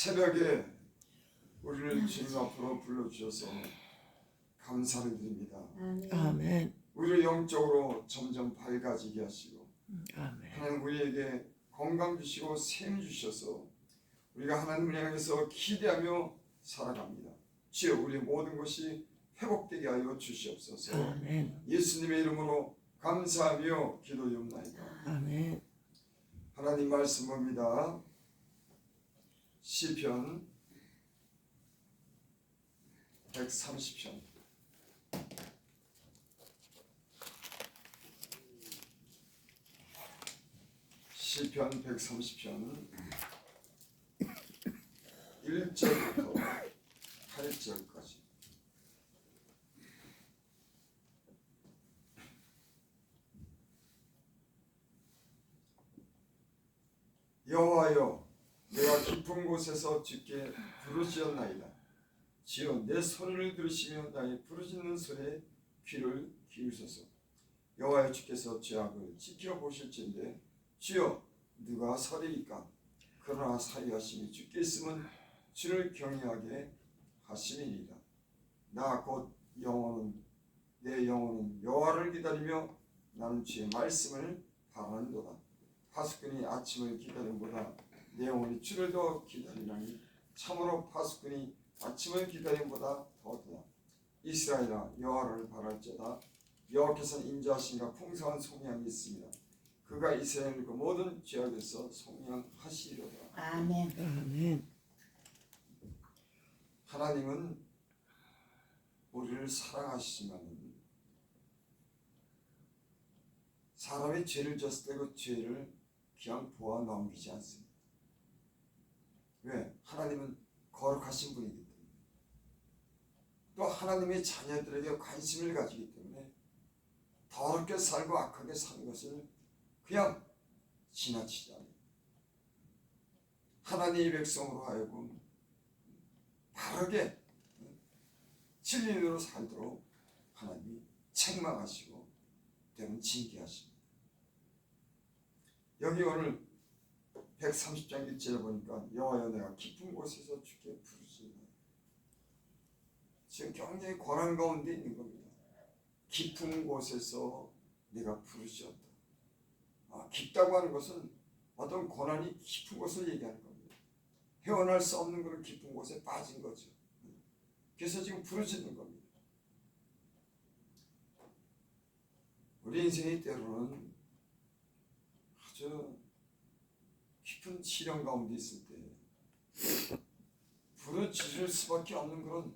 새벽에 우리를 주님 앞으로 불러주셔서 감사를 드립니다. 아멘. 우리를 영적으로 점점 밝아지게 하시고 아멘. 하나님 우리에게 건강 주시고 샘 주셔서 우리가 하나님을 향해서 기대하며 살아갑니다. 주여 우리의 모든 것이 회복되게 하여 주시옵소서. 아멘. 예수님의 이름으로 감사하며 기도드립니다. 아멘. 하나님 말씀 봅니다. 시편 130편 시편 130편 1절부터 8절까지. 여호와여, 내가 깊은 곳에서 주께 부르짖었나이다. 주여 내 소리를 들으시며 나의 부르짖는 소리에 귀를 기울이소서. 여호와여, 주께서 죄악을 지켜보실진대 주여 누가 서리이까? 그러나 사리하심이 주께 있으면 주를 경외하게 하심이니이다. 나 곧 내 영혼은 여호와를 기다리며 나는 주의 말씀을 바라는도다. 파수꾼이 아침을 기다림보다 내 영혼이 주를 더 기다리나니 참으로 파수꾼이 아침을 기다림보다 더하도다. 이스라엘아, 여호와를 바랄지어다. 여호와께서는 인자하심과 풍성한 속량이 있습니다. 그가 이스라엘의 그 모든 죄악에서 속량하시리로다. 아멘. 아멘. 하나님은 우리를 사랑하시지만 사람이 죄를 졌을 때 그 죄를 그냥 보아 넘기지 않습니다. 왜? 하나님은 거룩하신 분이기 때문에, 또 하나님의 자녀들에게 관심을 가지기 때문에 더럽게 살고 악하게 사는 것을 그냥 지나치지 않아요. 하나님의 백성으로 하여금 바르게 진리로 살도록 하나님이 책망하시고 때로는 징계하십니다. 여기 오늘 130장 1절에 보니까 여호와여, 내가 깊은 곳에서 주께 부르짖나이다. 지금 굉장히 고난 가운데 있는 겁니다. 깊은 곳에서 내가 부르짖었다. 깊다고 하는 것은 어떤 고난이 깊은 곳을 얘기하는 겁니다. 헤어날 수 없는 그런 깊은 곳에 빠진 거죠. 그래서 지금 부르짖는 겁니다. 우리 인생이 때로는 아주 깊은 시련 가운데 있을 때 부르짖을 수밖에 없는 그런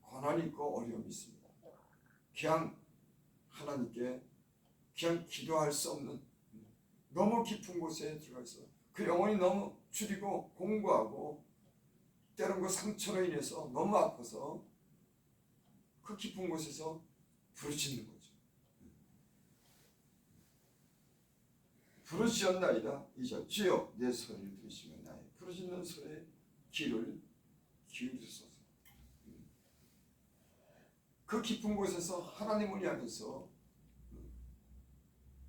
고난이 있고 어려움이 있습니다. 그냥 하나님께 그냥 기도할 수 없는 너무 깊은 곳에 들어가서 그 영혼이 너무 줄이고 공부하고 때론 그 상처로 인해서 너무 아파서 그 깊은 곳에서 부르짖는 거죠. 부르짖었나이다. 이제 주여 내 소리를 들으시며 나의 부르짖는 소리에 귀를 기울이소서. 그 깊은 곳에서 하나님을 향해서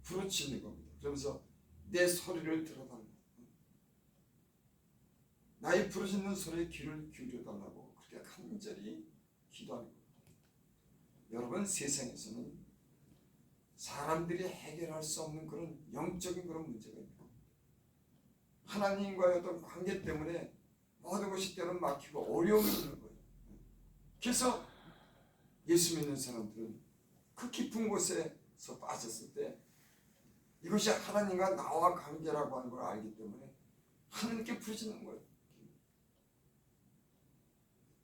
부르짖는 겁니다. 그러면서 내 소리를 들어달라. 나의 부르짖는 소리에 귀를 기울여달라고 그렇게 간절히 기도하는 겁니다. 여러분, 세상에서는 사람들이 해결할 수 없는 그런 영적인 그런 문제가 있고 하나님과의 어떤 관계 때문에 모든 것이 때로는 막히고 어려움이 있는 거예요. 그래서 예수 믿는 사람들은 그 깊은 곳에서 빠졌을 때 이것이 하나님과 나와 관계라고 하는 걸 알기 때문에 하나님께 부르짖는 거예요.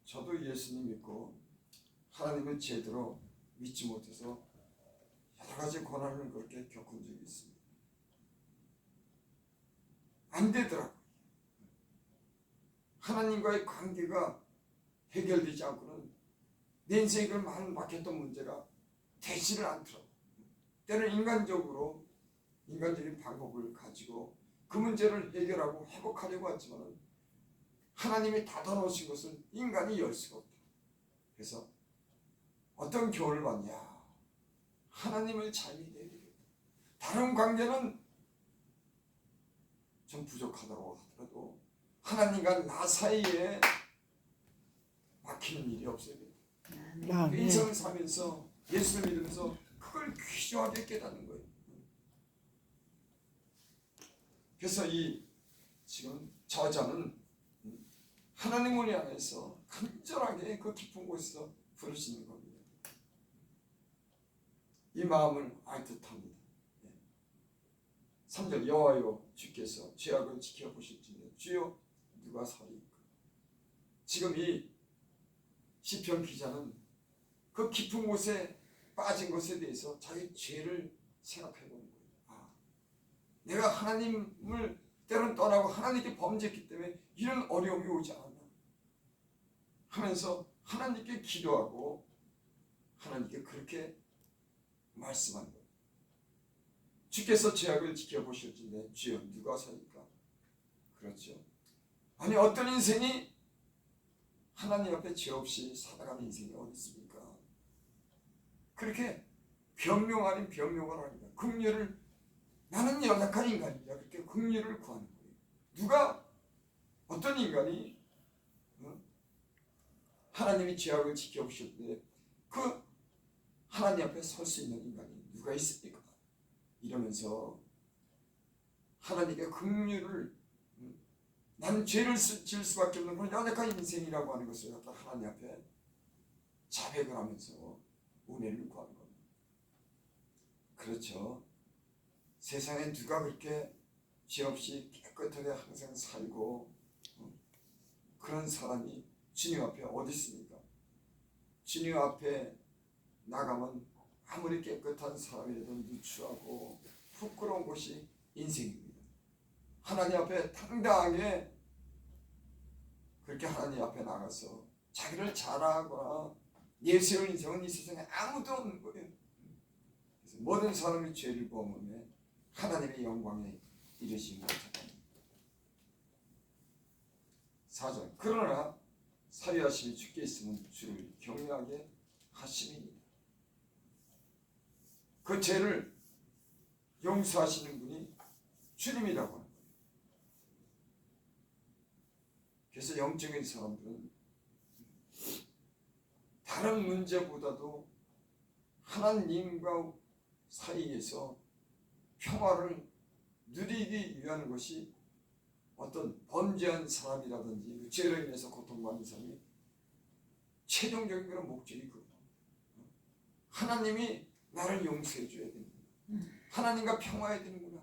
저도 예수님 믿고 하나님을 제대로 믿지 못해서 여러 가지 고난을 그렇게 겪은 적이 있습니다. 안 되더라고요. 하나님과의 관계가 해결되지 않고는 내 인생에 그런 많은 막혔던 문제가 되지를 않더라고요. 때는 인간적인 방법을 가지고 그 문제를 해결하고 회복하려고 하지만 하나님이 닫아놓으신 것을 인간이 열 수가 없다. 그래서 어떤 교훈을 받냐? 하나님을 잘 믿어야 되겠다. 다른 관계는 좀 부족하다고 하더라도 하나님과 나 사이에 막히는 일이 없어야 돼요. 아멘. 인생을 살면서 예수를 믿으면서 그걸 귀중하게 깨닫는 거예요. 그래서 이 지금 저자는 하나님을 향해서 간절하게 그 깊은 곳에서 부르시는 겁니다. 이 마음을 알 듯합니다. 3절 여호와여 주께서 죄악을 지켜보실지니 주여 누가 서리이까. 지금 이 시편 기자는 그 깊은 곳에 빠진 것에 대해서 자기 죄를 생각해 보는 거예요. 아, 내가 하나님을 때로는 떠나고 하나님께 범죄했기 때문에 이런 어려움이 오지 않았나 하면서 하나님께 기도하고 하나님께 그렇게 말씀한 거예요. 주께서 죄악을 지켜보실지니 주여 누가 서리까. 그렇죠. 아니 어떤 인생이 하나님 앞에 죄 없이 살아가는 인생이 어디 있습니까? 그렇게 변명 아닌 변명을 합니다. 긍휼을, 나는 연약한 인간이다, 그렇게 긍휼을 구하는 거예요. 누가, 어떤 인간이 하나님이 죄악을 지켜보실 때 그 하나님 앞에 설 수 있는 인간이 누가 있습니까? 이러면서 하나님께 긍휼을, 나는 죄를 지을 수밖에 없는 그런 연약한 인생이라고 하는 것을 갖다 하나님 앞에 자백을 하면서 은혜를 구하는 겁니다. 그렇죠. 세상에 누가 그렇게 죄 없이 깨끗하게 항상 살고 그런 사람이 주님 앞에 어디 있습니까? 주님 앞에 나가면 아무리 깨끗한 사람이라도 누추하고 부끄러운 것이 인생입니다. 하나님 앞에 당당하게 그렇게 하나님 앞에 나가서 자기를 자랑하거나 내세울 인생은 이 세상에 아무도 없는 거예요. 그래서 모든 사람이 죄를 범하며 하나님의 영광에 이르지 못하다. 4절 그러나 사유하심이 주께 있으면 주를 경외하게 하심이니라. 그 죄를 용서하시는 분이 주님이라고 합니다. 그래서 영적인 사람들은 다른 문제보다도 하나님과 사이에서 평화를 누리기 위한 것이 어떤 범죄한 사람이라든지 죄로 인해서 고통받는 사람이 최종적인 그런 목적이 그거예요. 하나님이 나를 용서해 줘야 되는구나. 하나님과 평화해야 되는구나.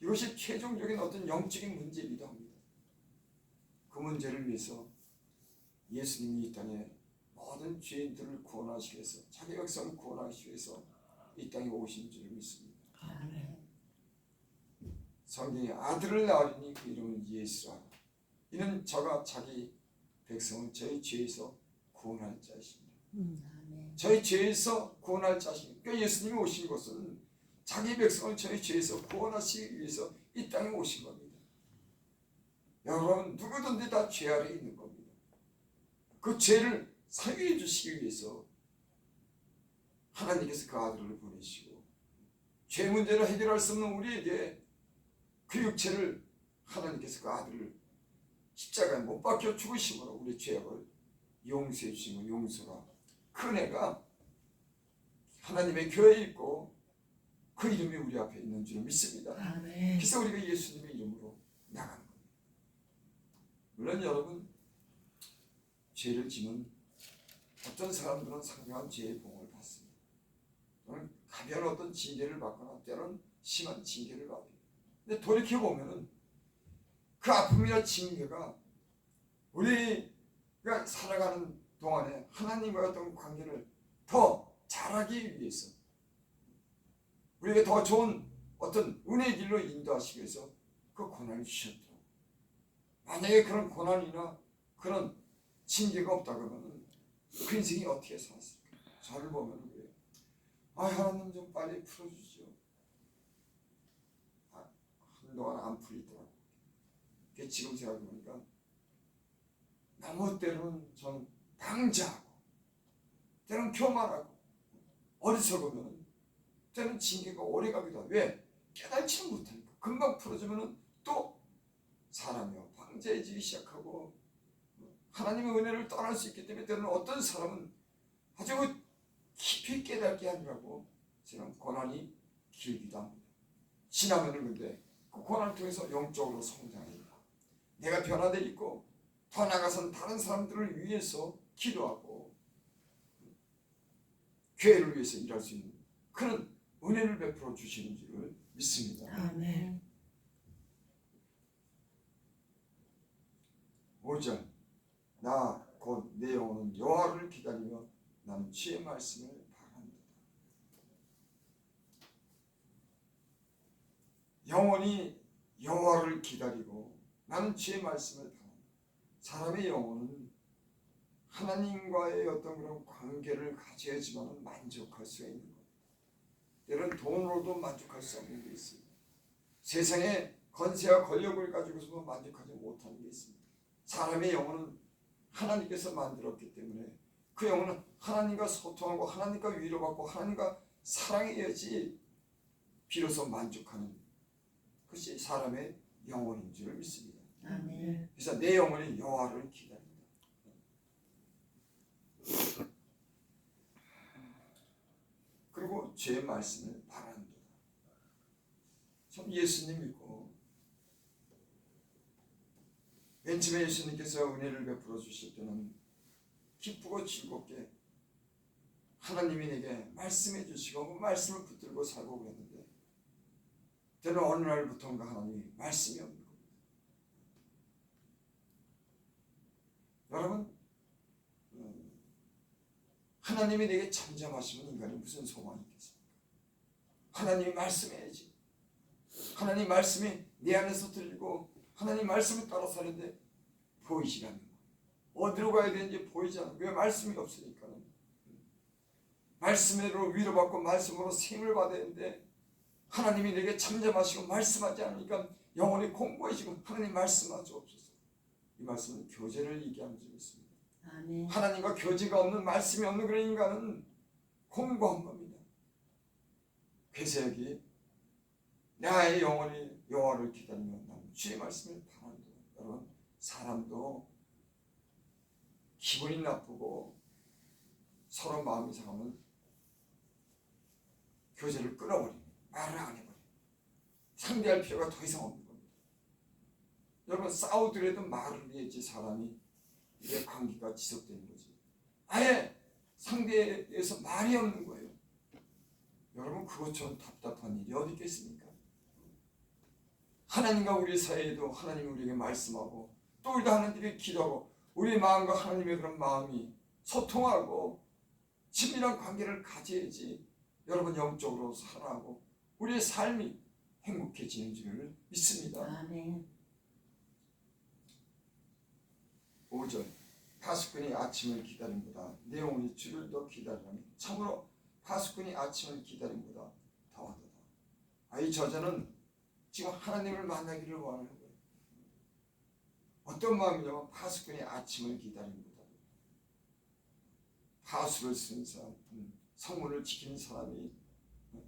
이것이 최종적인 어떤 영적인 문제이기도 합니다. 그 문제를 위해서 예수님이 이 땅에 모든 죄인들을 구원하시기 위해서, 자기 백성을 구원하시기 위해서 이 땅에 오신 줄 믿습니다. 아멘. 성경에 아들을 낳으리니 그 이름은 예수라. 이는 저가 자기 백성을 저희 죄에서 구원할 자이십니다. 저희 죄에서 구원할 자신. 그러니까 예수님이 오신 것은 자기 백성을 저희 죄에서 구원하시기 위해서 이 땅에 오신 겁니다. 여러분 누구든지 다 죄 아래 있는 겁니다. 그 죄를 사유해 주시기 위해서 하나님께서 그 아들을 보내시고, 죄 문제를 해결할 수 없는 우리에게 그 육체를 하나님께서 그 아들을 십자가에 못 박혀 죽으심으로 우리 죄악을 용서해 주시고, 용서가 그 은혜가 하나님의 교회에 있고 그 이름이 우리 앞에 있는 줄 믿습니다. 아멘. 그래서 우리가 예수님의 이름으로 나가는 겁니다. 물론 여러분 죄를 지면 어떤 사람들은 상당한 죄의 봉을 받습니다. 또는 가벼운 어떤 징계를 받거나 때로는 심한 징계를 받아요. 근데 돌이켜보면 그 아픔이나 징계가 우리가 살아가는 동안에 하나님과 어떤 관계를 더 잘하기 위해서, 우리에게 더 좋은 어떤 은혜의 길로 인도하시기 위해서 그 고난을 주셨더라고요. 만약에 그런 고난이나 그런 징계가 없다 그러면 그 인생이 어떻게 살았을까? 저를 보면 그래요. 하나님 좀 빨리 풀어주죠. 한동안 안 풀리더라고요. 지금 생각해보니까 너무 때로는 저는 방자하고 때로는 교만하고 어리석으면 때로는 징계가 오래가기도 하고, 왜? 깨달지는 못하니까. 금방 풀어주면 또 사람이 황제해지기 시작하고 하나님의 은혜를 떠날 수 있기 때문에 때로는 어떤 사람은 아주 깊이 깨닫게 하느라고 저는 고난이 길기도 합니다. 지나면은 근데 그 고난을 통해서 영적으로 성장합니다. 내가 변화되어 있고 더 나아가서는 다른 사람들을 위해서 기도하고 교회를 위해서 일할 수 있는 그런 은혜를 베풀어 주시는 줄을 믿습니다. 아멘. 5절 나 곧 내 영혼은 여호와를 기다리며 나는 주의 말씀을 바란다. 영혼이 여호와를 기다리고 나는 주의 말씀을 바란다. 사람의 영혼은 하나님과의 어떤 그런 관계를 가져야지만 만족할 수가 있는 겁니다. 때로는 돈으로도 만족할 수 없는 게 있습니다. 세상에 건세와 권력을 가지고서도 만족하지 못하는 게 있습니다. 사람의 영혼은 하나님께서 만들었기 때문에 그 영혼은 하나님과 소통하고 하나님과 위로받고 하나님과 사랑해야지 비로소 만족하는 것이 사람의 영혼인 줄 믿습니다. 아멘. 그래서 내 영혼이 여호와를 기다린다. 그리고 주의 말씀을 바란다. 참 예수님 믿고 맨 처음에 예수님께서 은혜를 베풀어 주실 때는 기쁘고 즐겁게 하나님이 내게 말씀해 주시고 그 말씀을 붙들고 살고 그랬는데 저는 어느 날부터인가 하나님이 말씀이 없는 겁니다. 여러분 하나님이 내게 잠잠하시면 인간이 무슨 소망이 있겠습니까? 하나님이 말씀해야지. 하나님 말씀이 내 안에서 들리고 하나님 말씀을 따라 사는데 보이지 않는 거. 어디로 가야 되는지 보이지 않는 거. 왜 말씀이 없으니까. 말씀으로 위로받고 말씀으로 힘을 받아야 되는데 하나님이 내게 잠잠하시고 말씀하지 않으니까 영혼이 공고해지고 하나님 말씀하지 없어서 이 말씀은 교제를 얘기하는 점이 있습니다. 아멘. 하나님과 교제가 없는 말씀이 없는 그런 인간은 공고한 겁니다. 그래서 여기 나의 영혼이 여호와를 기다리며 나는 주의 말씀을 바란다. 여러분 사람도 기분이 나쁘고 서로 마음이 상하면 교제를 끊어버립니다. 말을 안 해버려요. 상대할 필요가 더 이상 없는 겁니다. 여러분 싸우더라도 말을 해야지 사람이 이게 관계가 지속되는 거지. 아예 상대에 대해서 말이 없는 거예요. 여러분 그것처럼 답답한 일이 어디 있겠습니까? 하나님과 우리 사이에도 하나님이 우리에게 말씀하고 또 우리도 하나님께 기도하고 우리 마음과 하나님의 그런 마음이 소통하고 친밀한 관계를 가져야지 여러분 영적으로 살아가고 우리의 삶이 행복해지는 줄을 믿습니다. 아멘. 5절 파수꾼이 아침을 기다림보다 내 영혼이 주를 더 기다리라니 참으로 파수꾼이 아침을 기다림보다 더하도다. 이 저자는 지금 하나님을 만나기를 원하는 거예요. 어떤 마음이냐면 파수꾼이 아침을 기다림보다 파수를 쓰는 사람, 성문을 지키는 사람이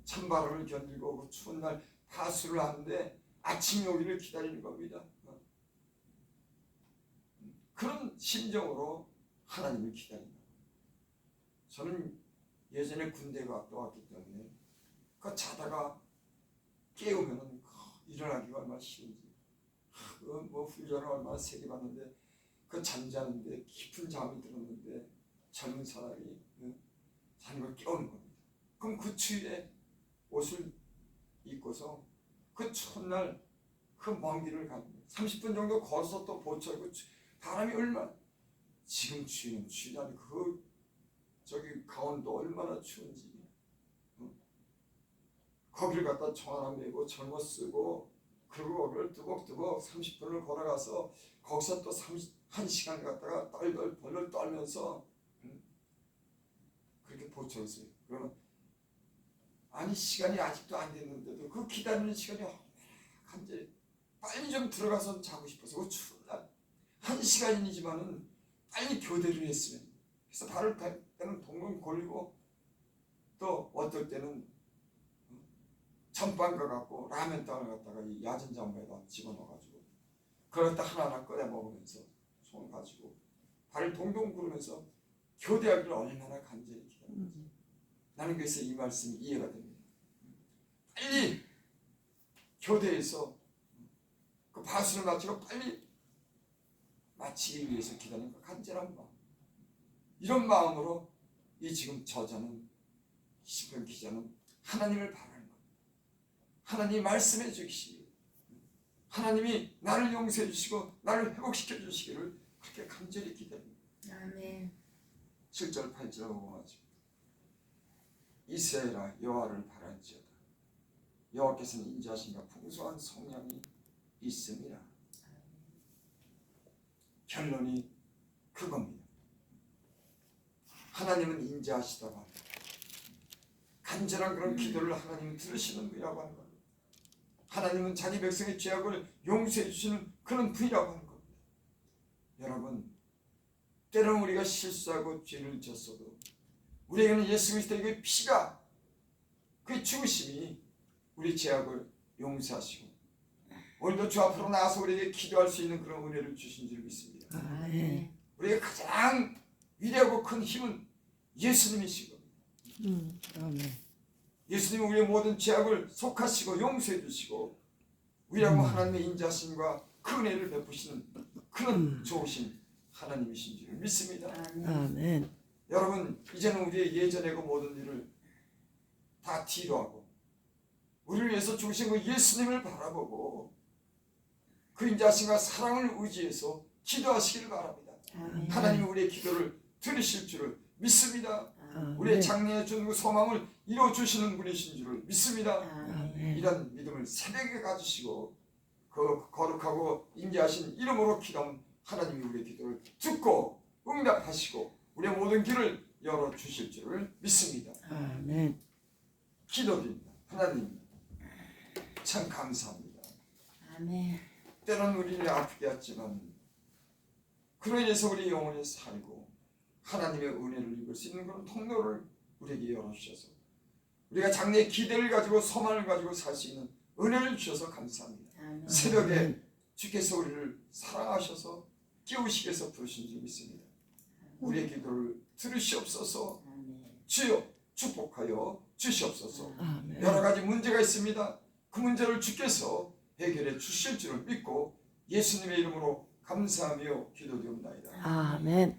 찬바람을 견디고 그 추운 날 파수를 하는데 아침이 오기를 기다리는 겁니다. 그런 심정으로 하나님을 기다린다. 저는 예전에 군대 갔다 왔기 때문에 그 자다가 깨우면은 일어나기가 얼마나 쉬운지 뭐 훈련을 얼마나 세게 받는데 그 잠자는데 깊은 잠이 들었는데 젊은 사람이 자는 걸 깨우는 겁니다. 그럼 그 추위에 옷을 입고서 그 추운 날 그 먼 길을 갑니다. 30분 정도 걸어서 또 보초하고 바람이 얼마나 지금 추위는 추위라니 그 저기 강원도 얼마나 추운지 거기를 갖다 총 하나 메고 젊어 쓰고 그리고 거기를 뚜벅뚜벅 30분을 걸어가서 거기서 또 1시간 갔다가 벌벌 떨면서 그렇게 보초했어요. 그러면 아니 시간이 아직도 안 됐는데도 그 기다리는 시간이 간절히 빨리 좀 들어가서 자고 싶어서 그 추운 날 1시간이지만은 빨리 교대를 했으면 그래서 발을 때는 동동 걸리고 또 어떨 때는 전빵과 갖고 라면 땅을 갖다가 이 야전 잠바에다 집어넣어가지고 그러다 하나하나 꺼내 먹으면서 손 가지고 발을 동동 구르면서 교대하기를 얼마나 간절히 기다렸는지 나는 그래서 이 말씀이 이해가 됩니다. 빨리 교대에서 그 바수를 마치고 빨리 마치기 위해서 기다리는 그 간절한 마음, 이런 마음으로 이 지금 저자는 시편 기자는 하나님을 바라는 겁니다. 하나님 말씀해 주시기를, 하나님이 나를 용서해 주시고 나를 회복시켜 주시기를 그렇게 간절히 기다립니다. 아멘. 7절 8절 보면서 이스라엘아 여호와를 바랄지어다. 여호와께서는 인자하심과 풍성한 성량이 있음이라. 결론이 그겁니다. 하나님은 인자하시다고 합니다. 간절한 그런 기도를 하나님은 들으시는 분이라고 하는 겁니다. 하나님은 자기 백성의 죄악을 용서해 주시는 그런 분이라고 하는 겁니다. 여러분, 때로는 우리가 실수하고 죄를 졌어도 우리에게는 예수 그리스도의 피가, 그 죽으심이 우리 죄악을 용서하시고 오늘도 주 앞으로 나와서 우리에게 기도할 수 있는 그런 은혜를 주신 줄 믿습니다. 아멘. 우리의 가장 위대하고 큰 힘은 예수님이시고, 아멘. 예수님은 우리의 모든 죄악을 속하시고 용서해 주시고 우리라고 하나님의 인자심과 그 은혜를 베푸시는 그런 좋으신 하나님이신 줄 믿습니다. 아멘. 여러분, 이제는 우리의 예전의 그 모든 일을 다 뒤로하고 우리를 위해서 죽으신 그 예수님을 바라보고 그 인자심과 사랑을 의지해서 기도하시기를 바랍니다. 아멘. 하나님이 우리의 기도를 들으실 줄을 믿습니다. 아멘. 우리의 장래에 준 그 소망을 이루어주시는 분이신 줄을 믿습니다. 아멘. 이런 믿음을 새벽에 가지시고 그 거룩하고 인자하신 이름으로 기도하면 하나님이 우리의 기도를 듣고 응답하시고 우리의 모든 길을 열어주실 줄을 믿습니다. 아멘. 기도드립니다. 하나님 참 감사합니다. 아멘. 때로는 우리를 아프게 했지만 그로 인해서 우리 영혼이 살고 하나님의 은혜를 입을 수 있는 그런 통로를 우리에게 열어주셔서 우리가 장래의 기대를 가지고 소망을 가지고 살 수 있는 은혜를 주셔서 감사합니다. 아멘. 새벽에 주께서 우리를 사랑하셔서 깨우시기 위해서 부르신 줄 믿습니다. 우리의 기도를 들으시옵소서. 아멘. 주여 축복하여 주시옵소서. 아멘. 여러 가지 문제가 있습니다. 그 문제를 주께서 해결해 주실 줄을 믿고 예수님의 이름으로 감사하며 기도드립니다. 아멘.